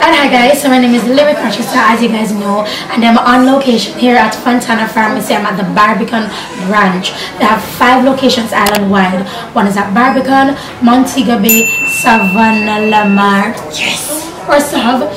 And hi guys, so my name is LyricRochester, as you guys know, and I'm on location here at Fontana Pharmacy. I'm at the Barbican branch. They have 5 locations island-wide. One is at Barbican, Montego Bay, Savannah, Lamar, yes, or Sav,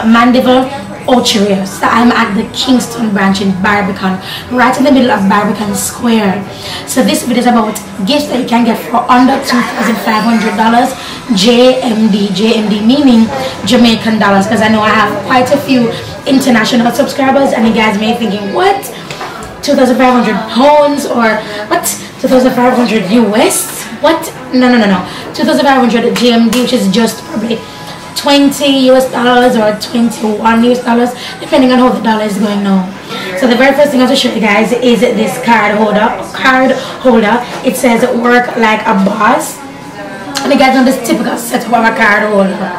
Mandeville, Ocho. So I'm at the Kingston branch in Barbican, right in the middle of Barbican Square. So this video is about gifts that you can get for under $2,500 JMD meaning Jamaican dollars, because I know I have quite a few international subscribers and you guys may be thinking, what, 2,500 pounds or what, 2,500 US, what? No, 2,500 GMD, which is just probably $20 US or $21 US, depending on how the dollar is going now. So the very first thing I have to show you guys is this card holder. It says work like a boss, and you guys know this typical setup of a card holder.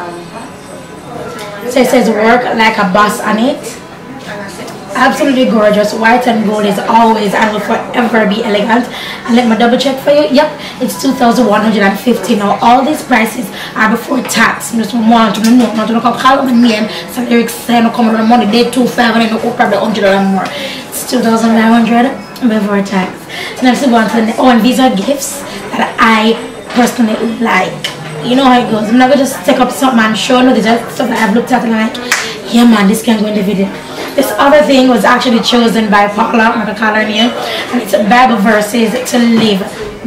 So it says work like a boss on it. Absolutely gorgeous. White and gold is always and will forever be elegant. And let me double check for you. Yep, it's $2,150. Now all these prices are before tax. You just want to know, not to call my name. So lyrics say no come around money. They $2,500 no probably $100 more. It's $2,500 before tax. So now let's go on to the and these are gifts that I personally like. You know how it goes. I'm not gonna just take up something and show you. These are stuff that I've looked at and I'm like, yeah man, this can go in the video. This other thing was actually chosen by Paula, I'm gonna call her name, and it's a Bible verses to live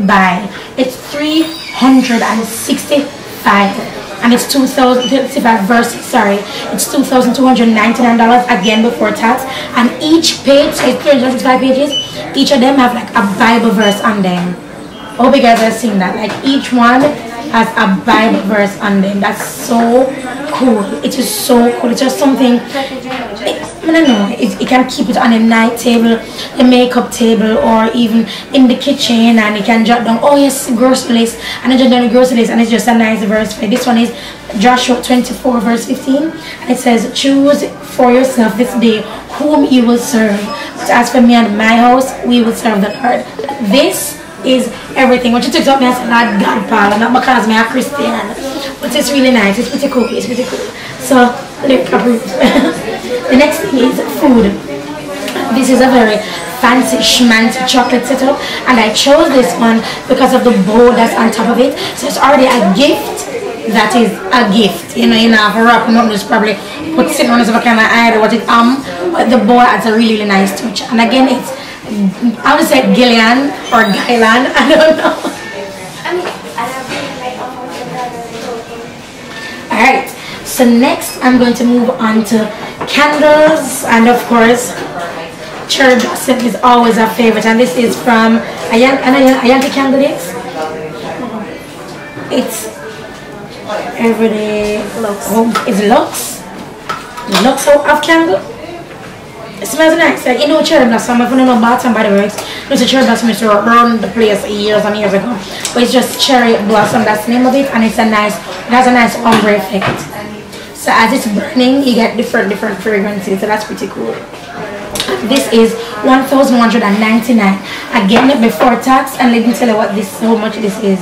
by. It's 365 and it's 2,065 verses, sorry. It's $2,299 again before tax, and each page, so it's 365 pages, each of them have like a Bible verse on them. I hope you guys have seen that. Like each one has a Bible verse on them. That's so cool. It is so cool. It's just something, I don't know, it can keep it on a night table, a makeup table, or even in the kitchen, and you can jot down, oh yes, grocery list, and I jot down the grocery list, and it's just a nice verse. This one is Joshua 24 verse 15, and it says, choose for yourself this day whom you will serve, but as for me and my house, we will serve the Lord. This is everything. What you took up me as Lord God, Paul, not because I'm a Christian, but it's really nice. It's pretty cool. It's pretty cool. So lyric approved. The next thing is food. This is a very fancy schmancy chocolate setup, and I chose this one because of the bowl that's on top of it. So it's already a gift that is a gift. You know have a wrap and just probably put sitting on some kind of eye or what it but the bowl adds a really nice touch. And again, it's, I would say Gillian or Guylan, I don't know. Alright, so next I'm going to move on to candles, and of course cherry blossom is always a favorite, and this is from a Yankee candle. It's everyday Lux. It's Lux. Lux of candle. It smells nice. Like, you know, cherry blossom, if you don't know Bath and Body Works, there's a cherry blossom used to run the place years and years ago. But it's just cherry blossom, that's the name of it, and it's a nice, it has a nice ombre effect. So as it's burning, you get different fragrances, so that's pretty cool. This is $1,199 again before tax, and let me tell you how much this is.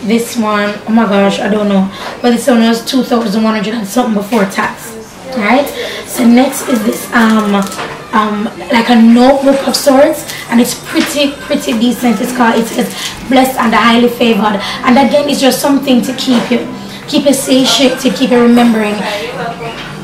This one, oh my gosh, I don't know, but this one was $2,100 and something before tax. Alright, so next is this like a notebook of sorts, and it's pretty decent. It says blessed and highly favored, and again it's just something to keep you satiate, to keep you remembering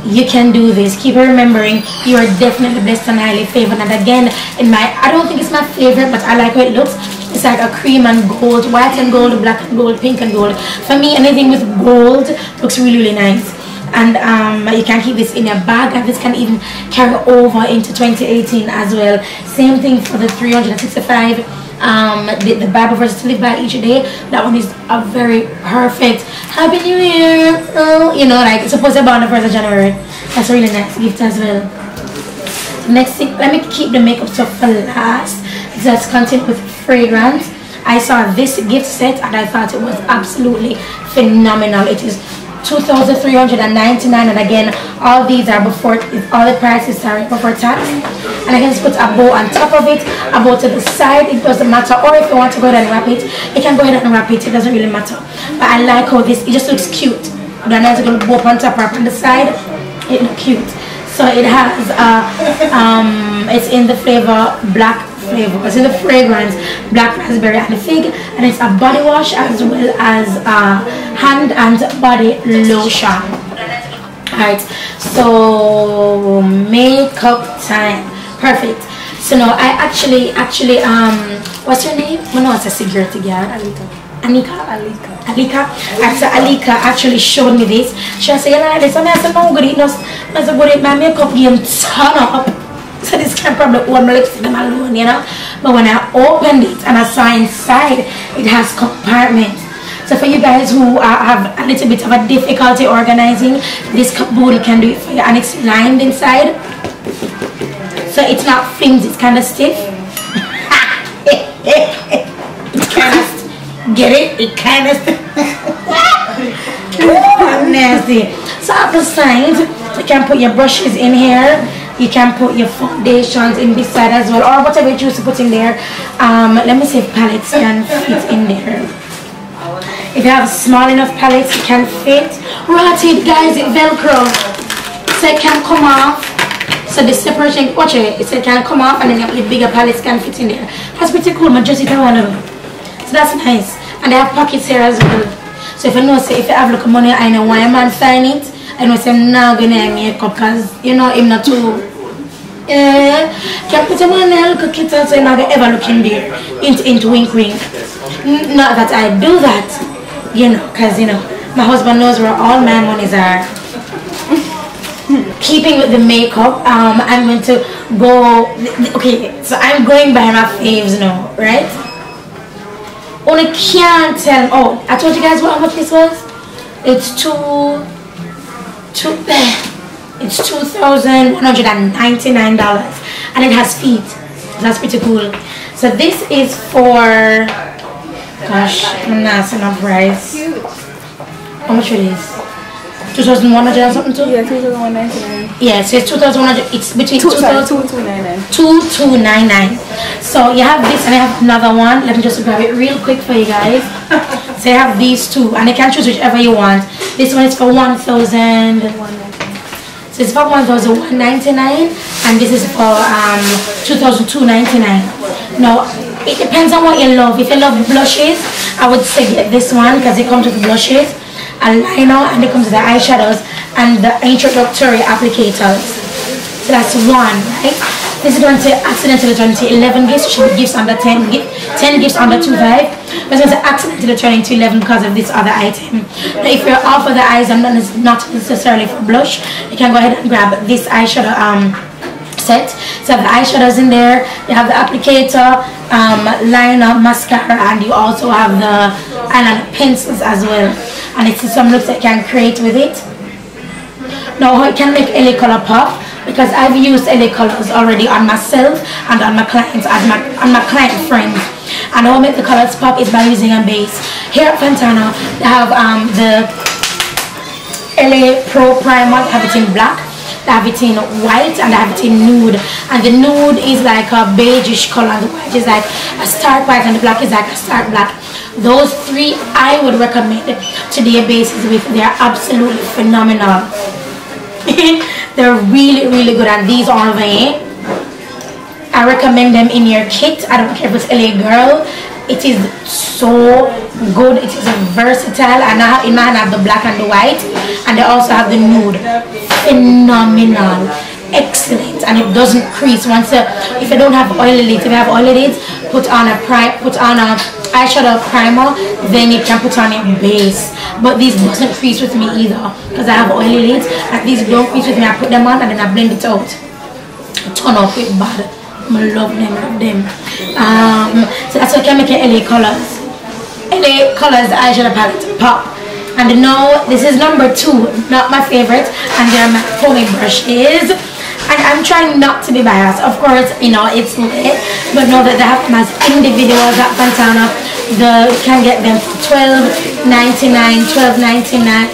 you can do this, keep you remembering you are definitely blessed and highly favored. And again, I don't think it's my favorite, but I like how it looks. It's like a cream and gold, white and gold, black and gold, pink and gold. For me, anything with gold looks really nice. And you can keep this in your bag, and this can even carry over into 2018 as well. Same thing for the 365 the Bible verses to live by each day. That one is a very perfect Happy New Year, you know, like it's supposed to be on the 1st of January. That's a really nice gift as well. So next thing, let me keep the makeup stuff for last. It says content with fragrance. I saw this gift set and I thought it was absolutely phenomenal. It is $2,399, and again all these are before, all the prices are before tax. And I can just put a bow on top of it, a bow to the side, it doesn't matter. Or if you want to go ahead and wrap it, you can go ahead and wrap it, it doesn't really matter. But I like how this, it just looks cute. with a nice little bow on top or on the side. It look cute. So it has it's in the flavor black flavor. It's in the fragrance black raspberry and fig, and it's a body wash as well as hand and body lotion. Alright, so makeup time. Perfect. So now I actually what's your name? I know it's a security girl. Alika. So Alika actually showed me this. She said, "Yeah, this one I said no good. No, I said good. My makeup game turn up. So this can probably hold my lipstick alone, you know. But when I opened it and I saw inside, it has compartments. So for you guys who have a little bit of a difficulty organizing, this cupboard can do it for you, and it's lined inside, so it's not flimsy. It's kind of stiff. It's kind of get it? It kind of nasty. So at the side, you can put your brushes in here. You can put your foundations in this side as well, or whatever you choose to put in there. Let me see if palettes can fit in there. If you have small enough palettes, it can fit. Rotate, guys, it Velcro, so it can come off. So the separation, watch it, it can come off, and then the bigger palettes can fit in there. That's pretty cool. I just one of them. So that's nice. And they have pockets here as well. So if you know, say if you have look money, I know why a man sign it. I know say I'm not gonna makeup because you know I'm not too. Can't put him on there, look at kids, so you're not gonna ever look in there into wink wink. Not that I do that, you know, because you know my husband knows where all my monies are. Keeping with the makeup, I'm going to go. Okay, so I'm going by my faves now, right? Only can't tell. Oh, I told you guys what how much this was. It's it's $2,199, and it has feet. That's pretty cool. So this is for, gosh, I'm not saying a price. How much it is? 2,100 and something too? Yeah, 2,199. Yeah, so it's 2,100. It's between 2,299. So you have this, and I have another one. Let me just grab it real quick for you guys. So you have these two, and you can choose whichever you want. This one is for 1,000. So it's for 1,199, and this is for 2,299. Now it depends on what you love. If you love blushes, I would say get this one because it comes with blushes, a liner, and it comes with the eyeshadows and the introductory applicators. So that's one, right? This is going to accidentally turn into 11 gifts. Should be gifts under 10 gifts under 2.5. But it's going to accidentally turn into 11 because of this other item. Now, if you're all for the eyes and not necessarily for blush, you can go ahead and grab this eyeshadow set. So the eyeshadows in there. You have the applicator, liner, mascara, and you also have the eyeliner pencils as well. And it's some looks that you can create with it. Now, you can make LA color pop, because I've used LA colors already on myself and on my clients, on my client friends. And how I make the colors pop is by using a base. Here at Fantana, they have the LA Pro Primer. They have it in black, they have it in white, and they have it in nude. And the nude is like a beigeish color, and the white is like a stark white, and the black is like a stark black. Those three I would recommend to their bases with. They're absolutely phenomenal. They're really, really good, and these are they. I recommend them in your kit. I don't care if it's LA Girl. It is so good. It is versatile, and in mine I have the black and the white, and they also have the nude. Phenomenal, excellent, and it doesn't crease. Once if you don't have oily lids, if you have oily lids, put on a eyeshadow primer, then you can put on your base. But these doesn't crease with me either because I have oily lids, and these don't crease with me. I put them on and then I blend it out. Turn off it bad. I love them. So that's what can make LA colors. LA colors, the eyeshadow palette pop. And now this is number 2, not my favorite, and they're my foaming brushes. And I'm trying not to be biased. Of course, you know, it's lit, but know that they have them as individuals at Fantana. You can get them for $12.99, $12.99, $12.99,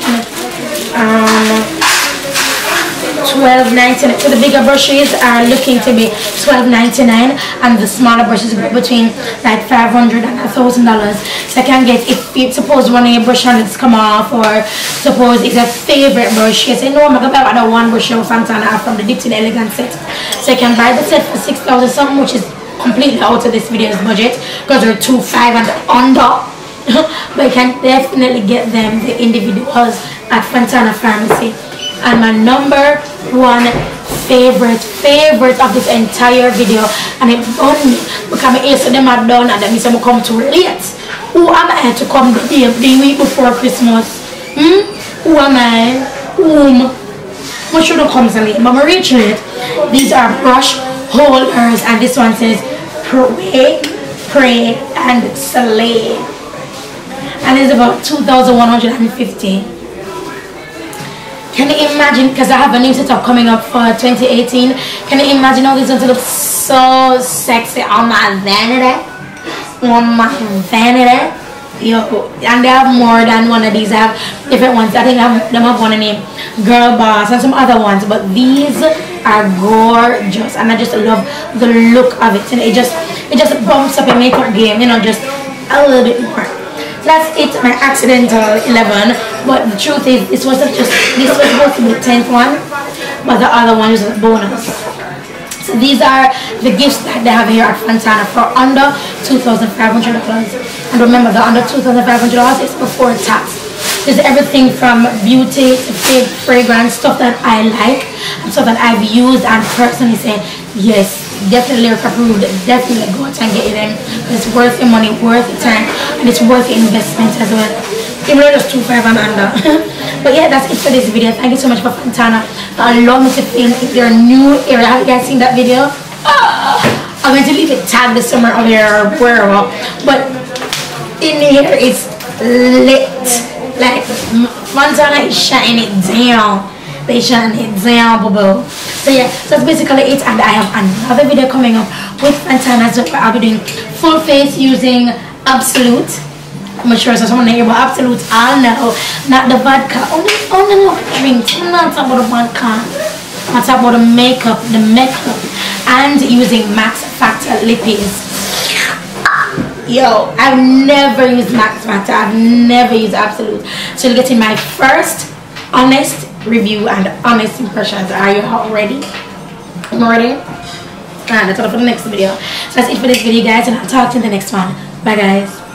$12.99, $12.99. So the bigger brushes are looking to be $12.99, and the smaller brushes go between like $500 and $1,000. So I can get, if suppose one of your brush handles come off, or suppose it's a favorite brush, you say no, I'm gonna buy that one brush from Fantana from the Dipped in Elegance set. So you can buy the set for $6,000 something, which is completely out of this video's budget because they're $2,500 and under. But you can definitely get them, the individuals, at Fantana Pharmacy. And my number one favorite of this entire video, and it burned me because I answer them are done and that means I'm come too late. Who am I to come the week before Christmas? Who am I? Whom? I should have come so late, but I'm reach late. These are brush holders, and this one says pray and slay, and it's about 2,150. Can you imagine, because I have a new setup coming up for 2018, can you imagine all these ones look so sexy on my vanity? Yo, and they have more than one of these. I have different ones. I think I have one named Girl Boss and some other ones, but these are gorgeous, and I just love the look of it, and it just bumps up your makeup game, you know, just a little bit more. That's it, my accidental 11, but the truth is this was supposed to be the 10th one, but the other one is a bonus. So these are the gifts that they have here at Fantana for under $2,500. And remember, the under $2,500 is before tax. There's everything from beauty to fragrance, stuff that I like and stuff that I've used and personally say, yes, definitely approved, definitely go out and get it in. It's worth your money, worth your time, and it's worth the investment as well. Even though it's $2,500 and under. But yeah, that's it for this video. Thank you so much for Fantana. Allow me to film if you're new here. Have you guys seen that video? I'm going to leave it tagged somewhere over here or wherever. But in here it's lit. Like Fantana is shutting it down. They shutting it down, boo. So yeah, so that's basically it, and I have another video coming up with Fantana. So I'll be doing full face using Absolute. I'm sure so someone here about Absolute. I'll know, not the vodka. Only drinks. I'm not talking about the vodka. I'm talking about the makeup, and using Max Factor lippies. Yo, I've never used Max Factor. I've never used Absolute. So you're getting my first honest review and honest impressions. Are you all ready? I'm ready. And that's all for the next video. So that's it for this video, guys, and I'll talk to you in the next one. Bye, guys.